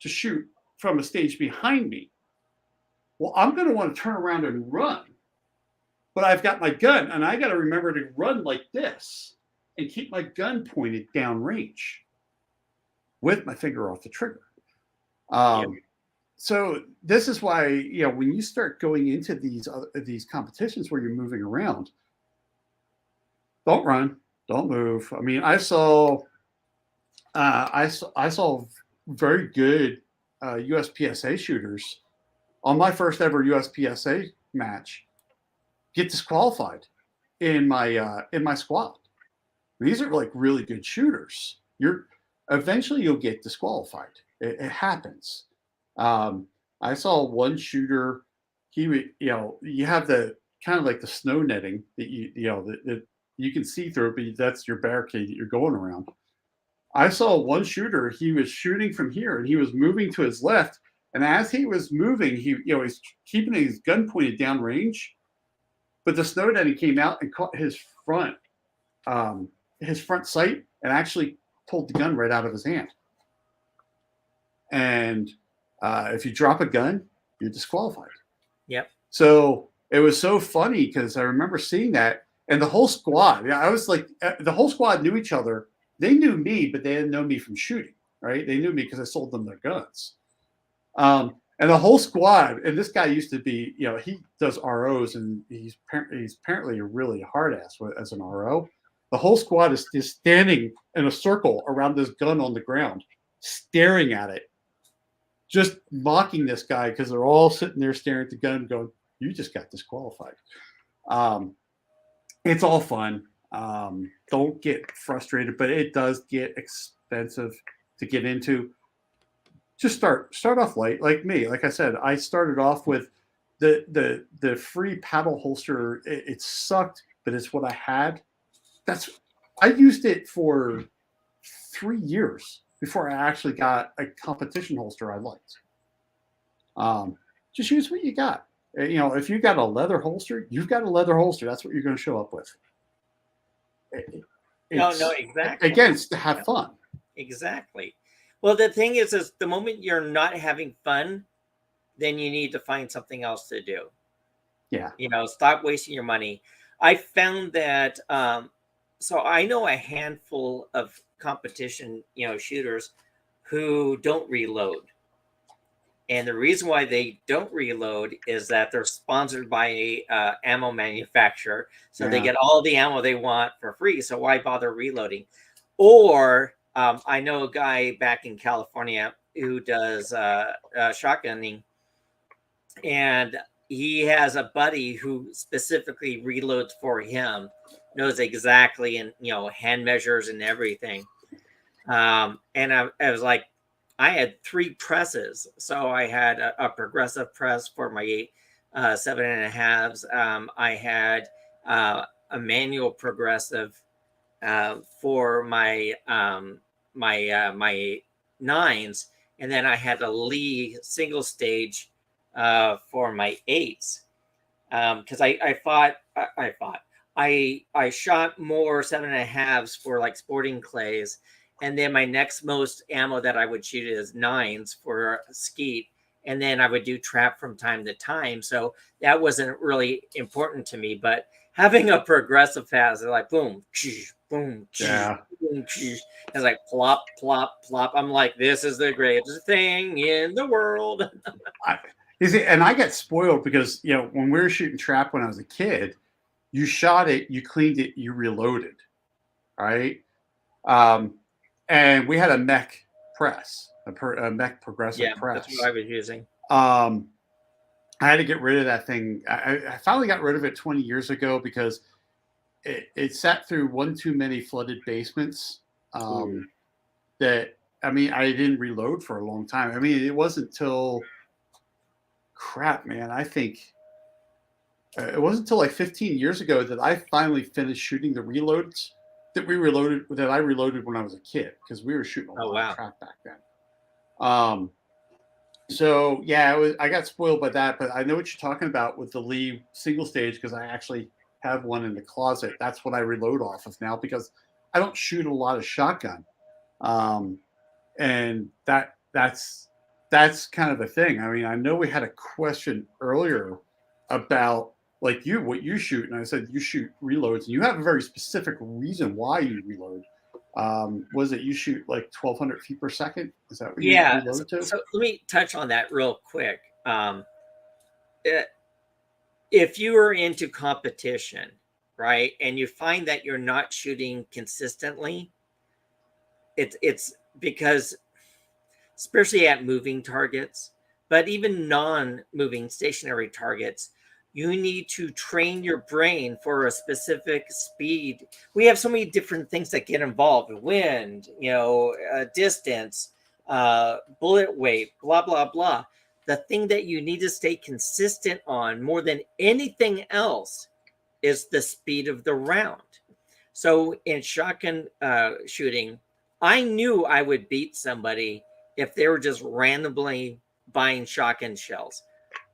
to shoot from a stage behind me. Well, I'm going to want to turn around and run, but I've got my gun and I got to remember to run like this and keep my gun pointed down range with my finger off the trigger. So this is why, when you start going into these competitions where you're moving around, don't run, don't move. I mean, I saw very good USPSA shooters on my first ever USPSA match get disqualified in my squad. These are like really good shooters. Eventually you'll get disqualified. It happens. I saw one shooter. He would, you have the kind of like the snow netting that that you can see through, but that's your barricade that you're going around. I saw one shooter. He was shooting from here, and he was moving to his left. And as he was moving, he's keeping his gun pointed down range. But the snow netting came out and caught his front sight, and actually pulled the gun right out of his hand. And if you drop a gun, you're disqualified. Yep. So it was so funny because I remember seeing that, and the whole squad. I was like, the whole squad knew each other. They knew me, but they didn't know me from shooting. Right? They knew me because I sold them their guns. And the whole squad. And this guy used to be, he does ROs, and he's apparently a really hard ass as an RO. The whole squad is just standing in a circle around this gun on the ground, staring at it, just mocking this guy because they're all sitting there staring at the gun going, you just got disqualified. It's all fun. Don't get frustrated, but it does get expensive to get into. Just start off light, like me. Like I said, I started off with the free paddle holster. It sucked, but it's what I had. I used it for 3 years before I actually got a competition holster I liked. Just use what you got. If you got a leather holster, you've got a leather holster. That's what you're going to show up with. No, exactly. Again, it's to have fun. Exactly. Well, the thing is the moment you're not having fun, then you need to find something else to do. Yeah. Stop wasting your money. I found that, so I know a handful of competition, shooters who don't reload. And the reason why they don't reload is that they're sponsored by a ammo manufacturer. So they get all the ammo they want for free. So why bother reloading? Or I know a guy back in California who does shotgunning. And he has a buddy who specifically reloads for him, knows exactly, and hand measures and everything. And I was like, I had 3 presses. So I had a progressive press for my 7.5s. I had a manual progressive for my my 9s, and then I had a Lee single stage for my 8s. Because I shot more 7.5s for like sporting clays. And then my next most ammo that I would shoot is 9s for skeet. And then I would do trap from time to time. So that wasn't really important to me. But having a progressive pass, like boom, boom, boom, it's like plop, plop, plop. I'm like, this is the greatest thing in the world. And I got spoiled because, when we were shooting trap when I was a kid, you shot it, you cleaned it, you reloaded. Right. And we had a mech press, a mech progressive press. That's what I was using. I had to get rid of that thing. I finally got rid of it 20 years ago because it sat through one too many flooded basements. I didn't reload for a long time. It wasn't till I think it wasn't until like 15 years ago that I finally finished shooting the reloads that I reloaded when I was a kid, because we were shooting a lot of trap back then. So yeah, I got spoiled by that, but I know what you're talking about with the Lee single stage, because I actually have one in the closet. That's what I reload off of now, because I don't shoot a lot of shotgun. And that's kind of a thing. I know we had a question earlier about like what you shoot, and I said you shoot reloads, and you have a very specific reason why you reload. Was it you shoot like 1,200 feet per second? Is that what you reload to? So let me touch on that real quick. If you are into competition, right, and you find that you're not shooting consistently, it's because, especially at moving targets, but even non-moving stationary targets, you need to train your brain for a specific speed. We have so many different things that get involved: wind, distance, bullet weight, blah, blah, blah. The thing that you need to stay consistent on more than anything else is the speed of the round. So in shotgun shooting, I knew I would beat somebody if they were just randomly buying shotgun shells.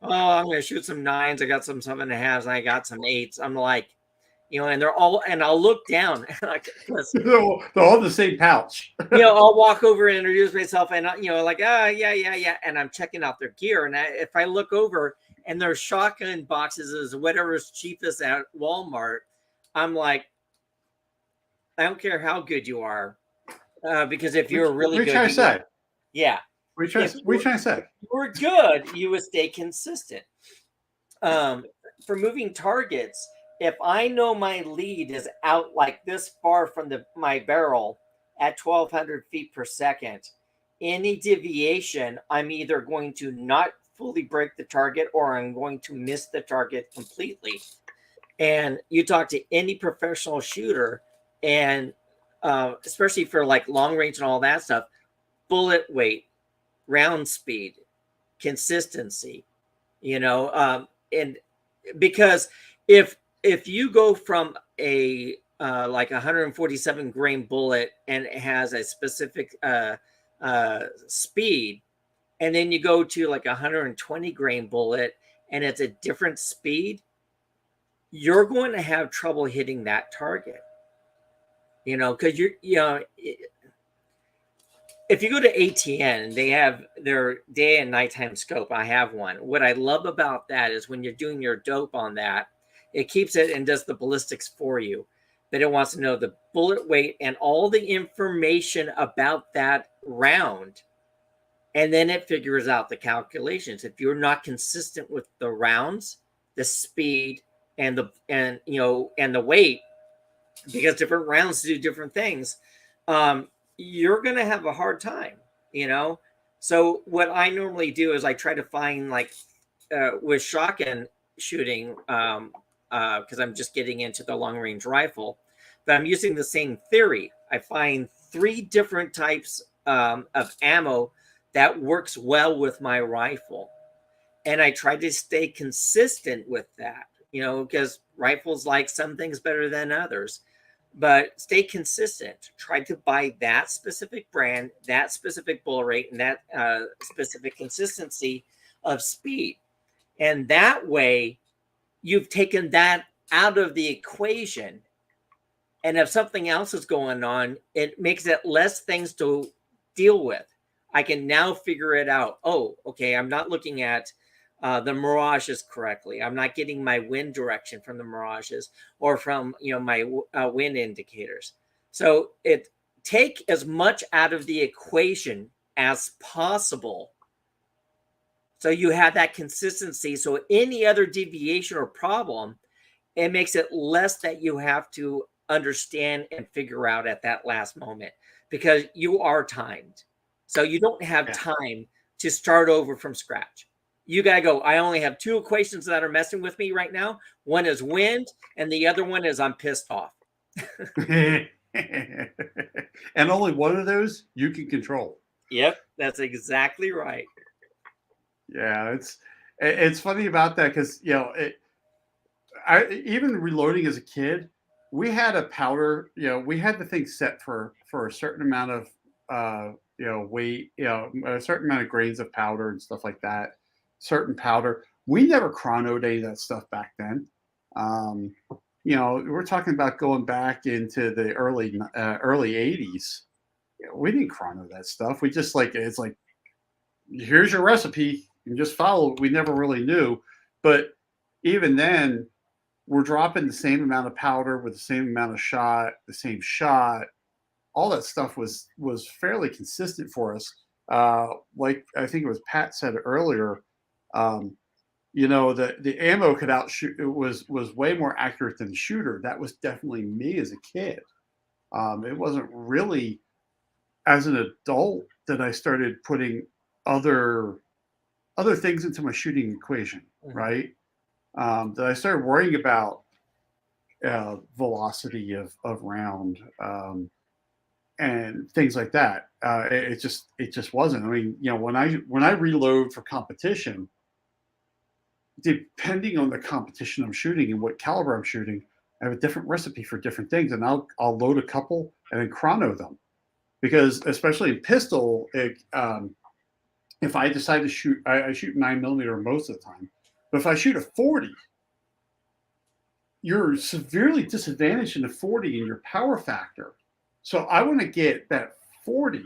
Oh, I'm going to shoot some nines. I got some 7.5s, and I got some eights. I'm like, and they're all, and I'll look down because they're all in the same pouch. I'll walk over and introduce myself, and like, yeah, and I'm checking out their gear, and if I look over and their shotgun boxes is whatever's cheapest at Walmart, I'm like, I don't care how good you are, because if you're really good, yeah, what are you trying to say? If you're good, you would stay consistent. For moving targets, if I know my lead is out like this far from my barrel at 1,200 feet per second, any deviation, I'm either going to not fully break the target or I'm going to miss the target completely. And you talk to any professional shooter, and especially for like long range and all that stuff, bullet weight, round speed, consistency, and because if you go from a like 147 grain bullet and it has a specific speed, and then you go to like 120 grain bullet and it's a different speed, you're going to have trouble hitting that target, because if you go to ATN, they have their day and nighttime scope. I have one. What I love about that is when you're doing your dope on that, it keeps it and does the ballistics for you. But it wants to know the bullet weight and all the information about that round. And then it figures out the calculations. If you're not consistent with the rounds, the speed, and the weight, because different rounds do different things, you're going to have a hard time, So what I normally do is I try to find, like, with shotgun shooting, because I'm just getting into the long range rifle, but I'm using the same theory. I find 3 different types of ammo that works well with my rifle. And I try to stay consistent with that, because rifles like some things better than others. But stay consistent. Try to buy that specific brand, that specific bull rate, and that specific consistency of speed. And that way, you've taken that out of the equation. And if something else is going on, it makes it less things to deal with. I can now figure it out. Oh, okay, I'm not looking at the mirages correctly. I'm not getting my wind direction from the mirages or from my wind indicators. So take as much out of the equation as possible, so you have that consistency. So any other deviation or problem, it makes it less that you have to understand and figure out at that last moment, because you are timed. So you don't have time to start over from scratch. You got to go, I only have 2 equations that are messing with me right now. One is wind, and the other one is I'm pissed off. And only one of those you can control. Yep, that's exactly right. Yeah, it's funny about that, because I even reloading as a kid, we had a powder, we had the thing set for a certain amount of weight, a certain amount of grains of powder and stuff like that. Certain powder. We never chronoed any of that stuff back then. We're talking about going back into the early 80s. We didn't chrono that stuff. We just it's like, here's your recipe, and just follow it. We never really knew. But even then, we're dropping the same amount of powder with the same amount of shot, the same shot. All that stuff was fairly consistent for us. Like I think it was Pat said earlier, the ammo could outshoot. It was way more accurate than the shooter. That was definitely me as a kid. It wasn't really as an adult that I started putting other things into my shooting equation, right? That I started worrying about velocity of round, and things like that. It just wasn't. I mean, when I reload for competition, depending on the competition I'm shooting and what caliber I'm shooting, I have a different recipe for different things, and I'll load a couple and then chrono them, because especially in pistol, if I decide to shoot, I shoot 9mm most of the time, but if I shoot a 40, you're severely disadvantaged in the 40 in your power factor. So I want to get that 40,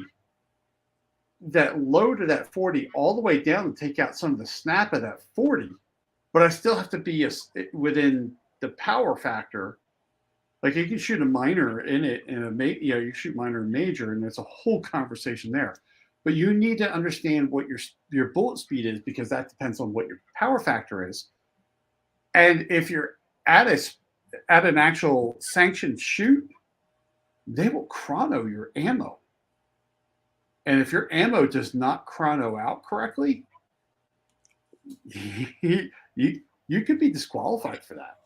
that load of that 40 all the way down and take out some of the snap of that 40, but I still have to be within the power factor. Like you can shoot a minor in it, and you shoot minor and major, and there's a whole conversation there. But you need to understand what your bullet speed is, because that depends on what your power factor is. And if you're at an actual sanctioned shoot, they will chrono your ammo. And if your ammo does not chrono out correctly, you could be disqualified for that.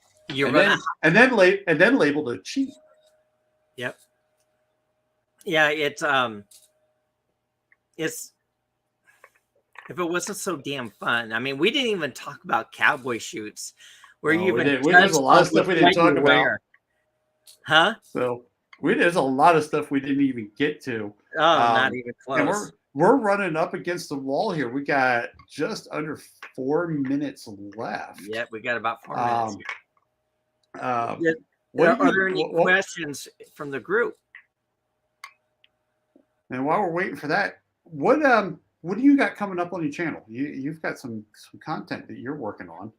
And then labeled a cheat. Yep. Yeah, it's if it wasn't so damn fun. I mean, we didn't even talk about cowboy shoots. There's a lot of stuff we didn't talk about. Huh? So there's a lot of stuff we didn't even get to. Oh, not even close. And we're running up against the wall here. We got just under 4 minutes left. Yep, we got about 4 minutes. Are there any questions from the group? And while we're waiting for that, what do you got coming up on your channel? You've got some content that you're working on.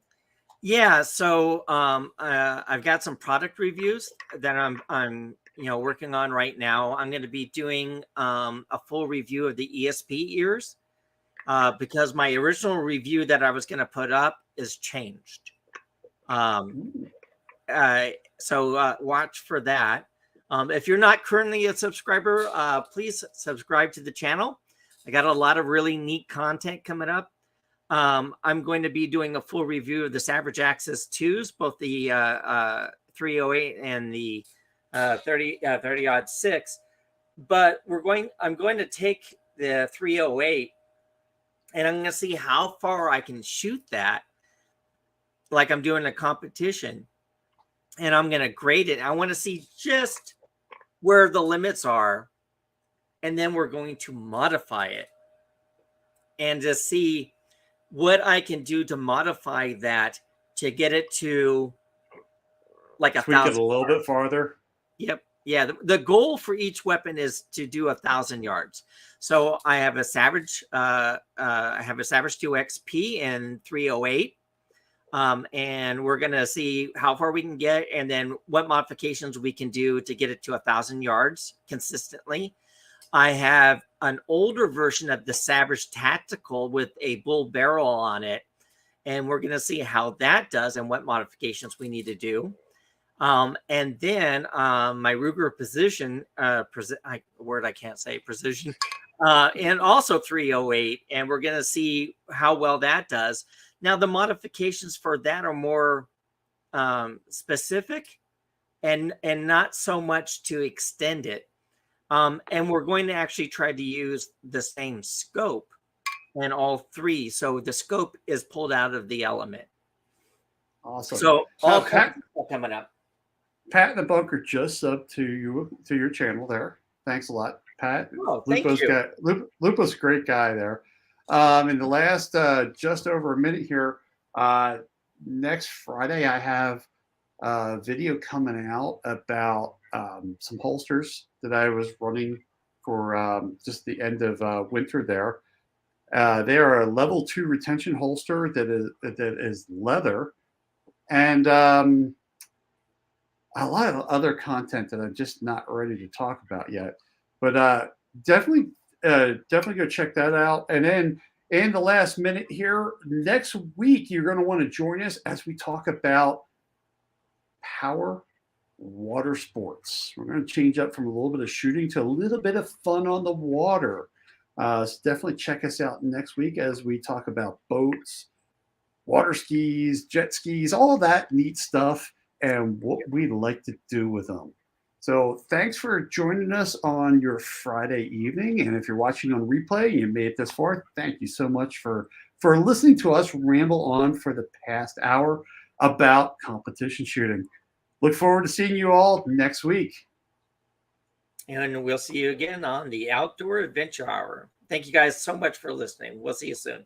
Yeah, so I've got some product reviews that I'm working on right now. I'm going to be doing a full review of the ESP ears because my original review that I was going to put up is changed. So watch for that. If you're not currently a subscriber, please subscribe to the channel. I got a lot of really neat content coming up. I'm going to be doing a full review of the Savage Axis 2s, both the 308 and the 30-06. But I'm going to take the 308 and I'm going to see how far I can shoot that, like I'm doing a competition. And I'm going to grade it. I want to see just where the limits are. And then we're going to modify it and to see what I can do to modify that to get it to like 1,000. Tweak it a little bit farther. Yep. Yeah. The goal for each weapon is to do 1,000 yards. So I have a Savage, I have a Savage 2 XP and 308. And we're going to see how far we can get and then what modifications we can do to get it to 1,000 yards consistently. I have an older version of the Savage Tactical with a bull barrel on it. And we're going to see how that does and what modifications we need to do. And then my Ruger Precision, word I can't say, Precision, and also 308. And we're going to see how well that does. Now, the modifications for that are more specific and not so much to extend it. And we're going to actually try to use the same scope in all three. So the scope is pulled out of the element. Awesome. So all coming up. Pat in the Bunker just subbed to your channel there. Thanks a lot, Pat. Oh, thank you. Lupo's a great guy there. In the last just over a minute here, next Friday I have a video coming out about some holsters that I was running for just the end of winter there. They are a level 2 retention holster that is leather, and a lot of other content that I'm just not ready to talk about yet. But definitely go check that out. And then in the last minute here, next week, you're going to want to join us as we talk about power water sports. We're going to change up from a little bit of shooting to a little bit of fun on the water. So definitely check us out next week as we talk about boats, water skis, jet skis, all that neat stuff, and what we like to do with them. So thanks for joining us on your Friday evening. And if you're watching on replay and you made it this far, thank you so much for listening to us ramble on for the past hour about competition shooting. Look forward to seeing you all next week. And we'll see you again on the Outdoor Adventure Hour. Thank you guys so much for listening. We'll see you soon.